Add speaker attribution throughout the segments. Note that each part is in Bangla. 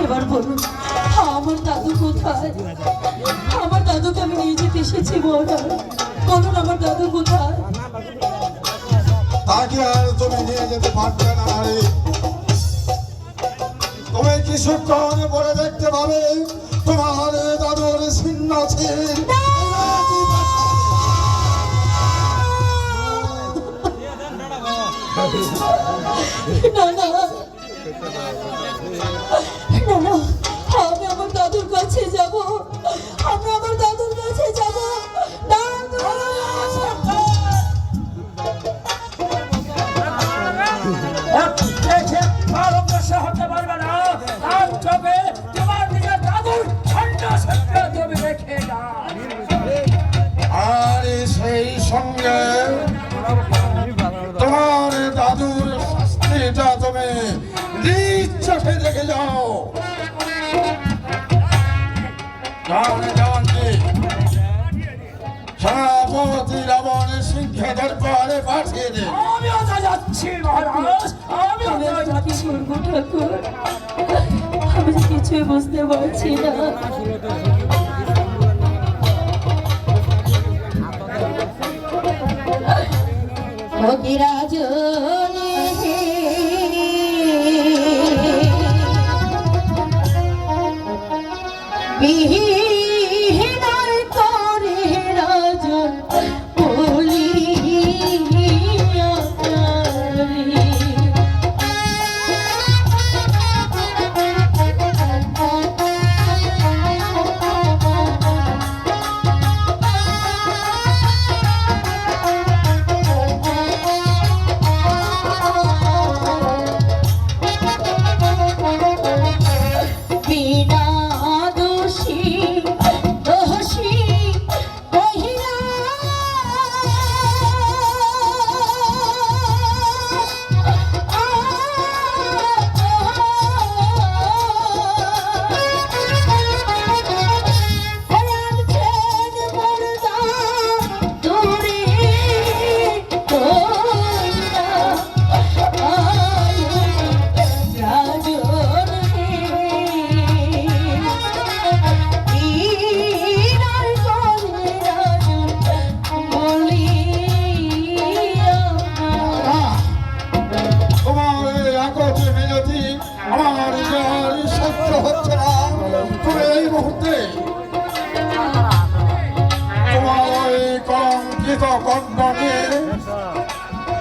Speaker 1: এবার বলুন আমার দাদু কোথায়? আমার দাদুকে আমি নিয়ে যেতে এসেছি মহারাজ, বলুন আমার দাদু কোথায়?
Speaker 2: তাকে আর তুমি নিয়ে যেতে পারবে না নারী। তুমি কিছুক্ষণ পরে দেখতে পাবে তোমার দাদুর ছিন্ন ছিল।
Speaker 1: না না না না, আমি আমার দাদুর কাছে যাব, আমি আমার দাদুর কাছে যাব। দাদু
Speaker 3: হতে পারবে না, তার চোখে তোমার নিজের দাদুর ঠান্ডা সত্তা তুমি রেখে দাও।
Speaker 2: আর সেই সঙ্গে তোমার দাদুর শাস্তিটা তুমি নিজ চোখে দেখে যাও। সেনাপতি রাবণ সিংহে দরবারে পাঠিয়ে দে।
Speaker 3: আমিও তো যাচ্ছি মহারাজ, আমিও তো যাচ্ছি।
Speaker 1: ঠাকুর, আমি তো কিছুই বুঝতে পারছি না।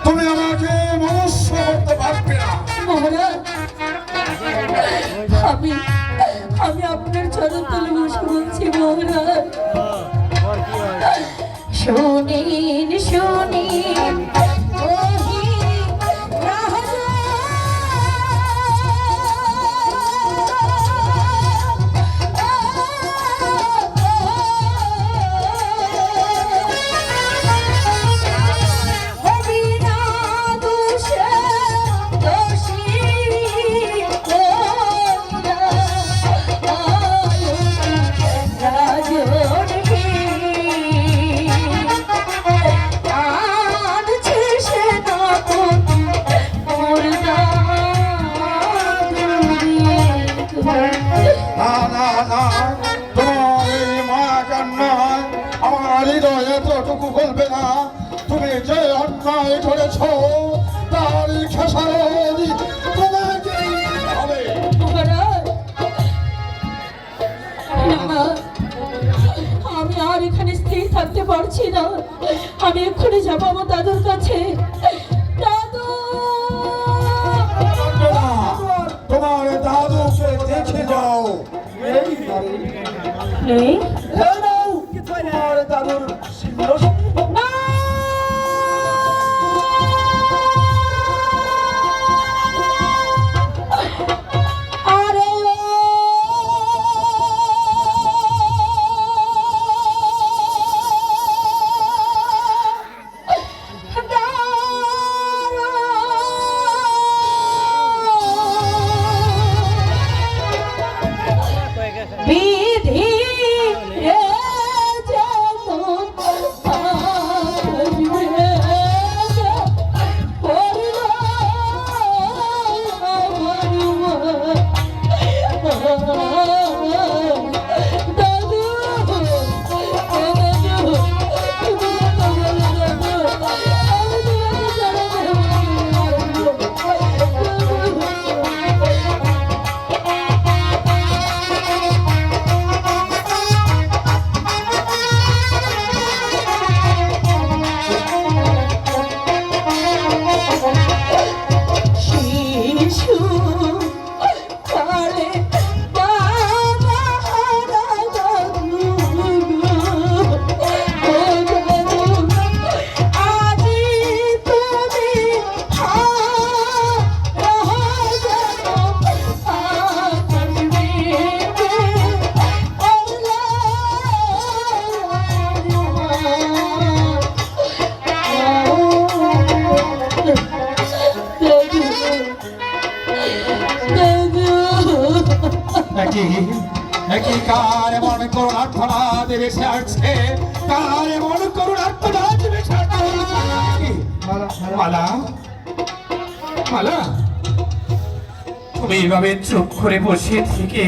Speaker 2: তুমি আমাকে মনুষ্য করতে পারবে না
Speaker 1: মহারাজ। আমি আমি আপনার চরণ তলে বসে বলছি মহারাজ, শোনেন শোনেন
Speaker 2: এতটুকু বলবে না তুমি যে অন্যায় করেছ তার খেসারত তোমাকেই হবে।
Speaker 1: আমি আর এখানে স্থির থাকতে পারছি না, আমি এক্ষুনি যাবো আমার দাদুর কাছে। দাদু,
Speaker 2: তোমার দাদুকে দেখে যাও।
Speaker 1: এই
Speaker 2: তোমার দাদুর
Speaker 1: না বিধি রে যেন
Speaker 4: একই কার এমন করুণার্থনা দেবে সে আসছে, কার এমন করুণার্থনা দেবে সে আসছে। মালা, মালা, তুমি এইভাবে চুপ করে বসে থেকে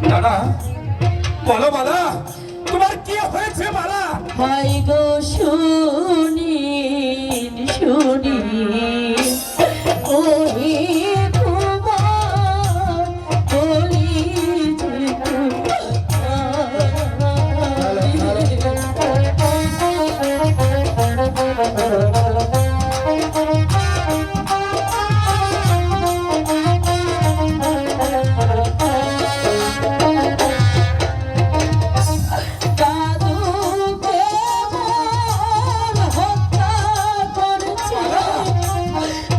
Speaker 4: দাদা বলো মালা, তোমার কি হয়েছে মালা?
Speaker 1: হাই গো শুনিন শুনিন ওই তোমার কলিজে দাদুকে মোর হত্যা করেছে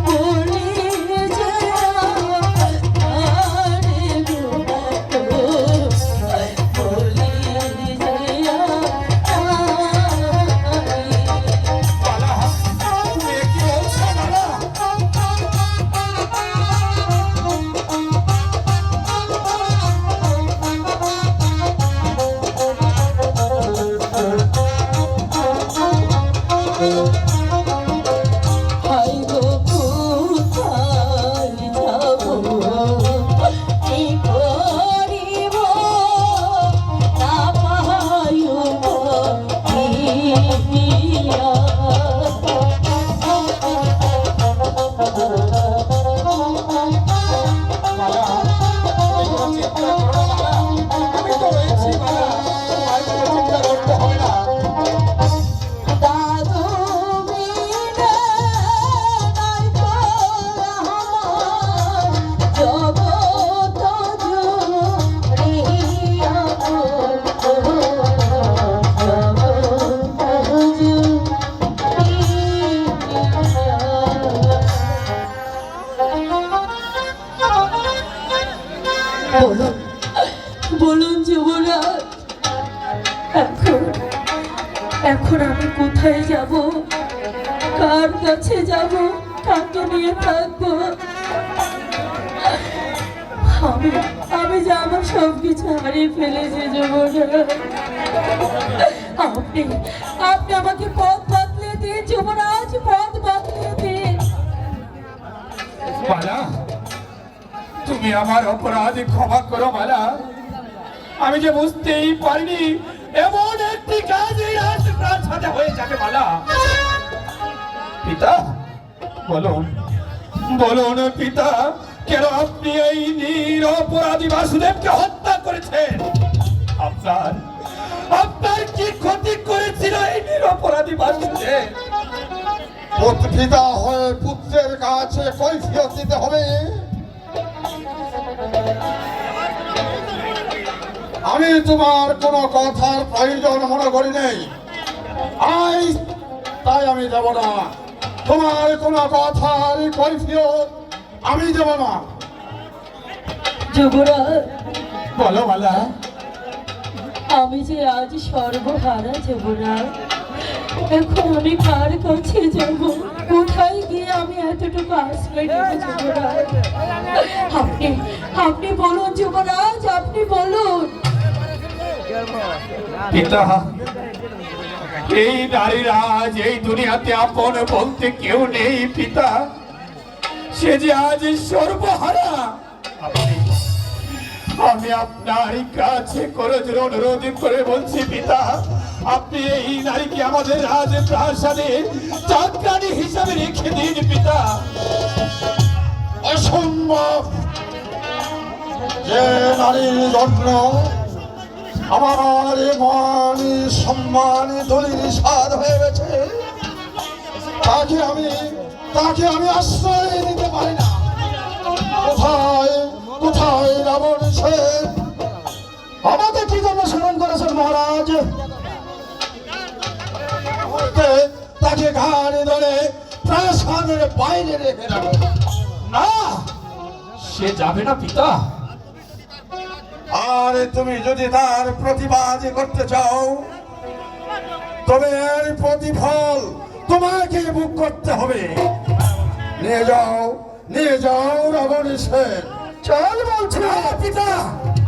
Speaker 1: কলিজে আরে গো কলিজে
Speaker 4: মালা, তুমি এ কি বলছো মালা?
Speaker 1: হাই গো কোথায় যাব কি করিব না পাইও পিয়া
Speaker 4: মালা, এগুলো চিন্তা করো না মালা, আমি তো রয়েছি মালা, তোমার কোনো চিন্তা করতে হবে না।
Speaker 1: দাদু বিনে নাই তো আমার জগৎ জুড়িয়া বলুন বলুন যুবরাজ, এখন এখন আমি কোথায় যাব, কার কাছে যাব, কাকে নিয়ে থাকবো? আমি আমি যে আমার সবকিছু হারিয়ে ফেলেছি যুবরাজ। আপনি আপনি আমাকে পথ বদলে দিন যুবরাজ, পথ বদলে দিন।
Speaker 4: মালা, তুমি আমার অপরাধে ক্ষমা করো মালা, আমি যে বুঝতেই পারিনি এমন একটি কাজ এই রাত আপনার সাথে হয়ে যাবে মালা। পিতা বলুন, বলুন পিতা, কেন আপনি এই নিরপরাধী বাসুদেবকে হত্যা করেছেন? আপনার আপনার কি ক্ষতি করেছিল এই নিরপরাধী বাসুদেব?
Speaker 2: পিতা হয়ে পুত্রের কাছে কৈফিয়ত দিতে হবে। আমি তোমার কোনো কথার প্রয়োজন মনে করি নেই, তাই আমি যাব না। তোমার কোনো কথার কৈফিয়ত আমি দেব না।
Speaker 1: যুবরাজ,
Speaker 4: বলো মালা।
Speaker 1: আমি যে আজ সর্বহারা যুবরাজ, এখন আমি কার কাছে যাব, কোথায় গিয়ে আমি এতটুকু আশ্রয় নেব যুবরাজ? আপনি আপনি বলুন যুবরাজ, আপনি বলুন।
Speaker 4: পিতা, এই নারীরা আজ এই দুনিয়াতে আপন বলতে কেউ নেই পিতা, সে যে আজ সর্বহারা। আমি আপনার কাছে করজোর অনুরোধ করে বলছি পিতা, আপনি এই নারীকে আমাদের রাজ প্রাসাদে চাকরানী হিসাবে রেখে দিন পিতা।
Speaker 2: অসম্ভব! যে নারীর জন্য আমার মান সম্মান দলিল সার হয়ে গেছে, তাকে আমি আশ্রয় দিতে পারি না। কোথায় কোথায় রাবণ সেন? আমাদের কি জন্য স্মরণ করেছেন মহারাজ? তাকে ঘাড়ে ধরে প্রাসাদের বাইরে রেখে রাখো।
Speaker 4: না, সে যাবে না পিতা।
Speaker 2: আর তুমি যদি তার প্রতিবাদ করতে চাও, তবে এর প্রতিফল তোমাকে ভোগ করতে হবে। নিয়ে যাও রাবণ সেন। চল বলছি।
Speaker 4: না, পিতা,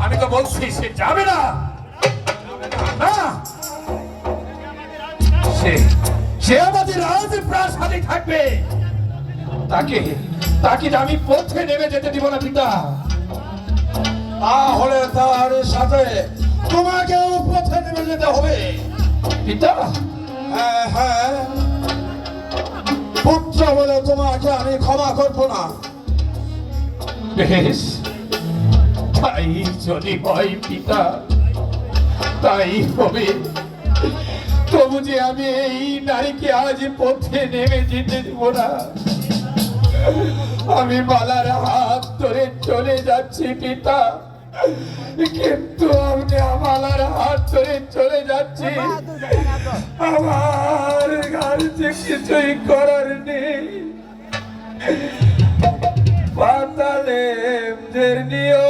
Speaker 4: আমি তো বলছি সে যাবে না। না, সে আমাদের রাজপ্রাসাদে থাকবে। তাকে আমি পথে নেমে যেতে দিব না পিতা।
Speaker 2: তাহলে তার সাথে তোমাকেও পথে নেমে যেতে হবে।
Speaker 4: পিতা,
Speaker 2: হ্যাঁ হ্যাঁ, পুত্র বলে তোমাকে আমি ক্ষমা করবো না।
Speaker 4: বেশ, তাই যদি হয় পিতা, তাই হবে। তবু যে আমি এই নারীকে আজ পথে নেমে যেতে দিব না। আমি বালার হাত ধরে চলে যাচ্ছি পিতা, কিন্তু আমি বালার হাত ধরে চলে যাচ্ছি। আমার কাছে কিছুই করার নেই। পাতালে নিয়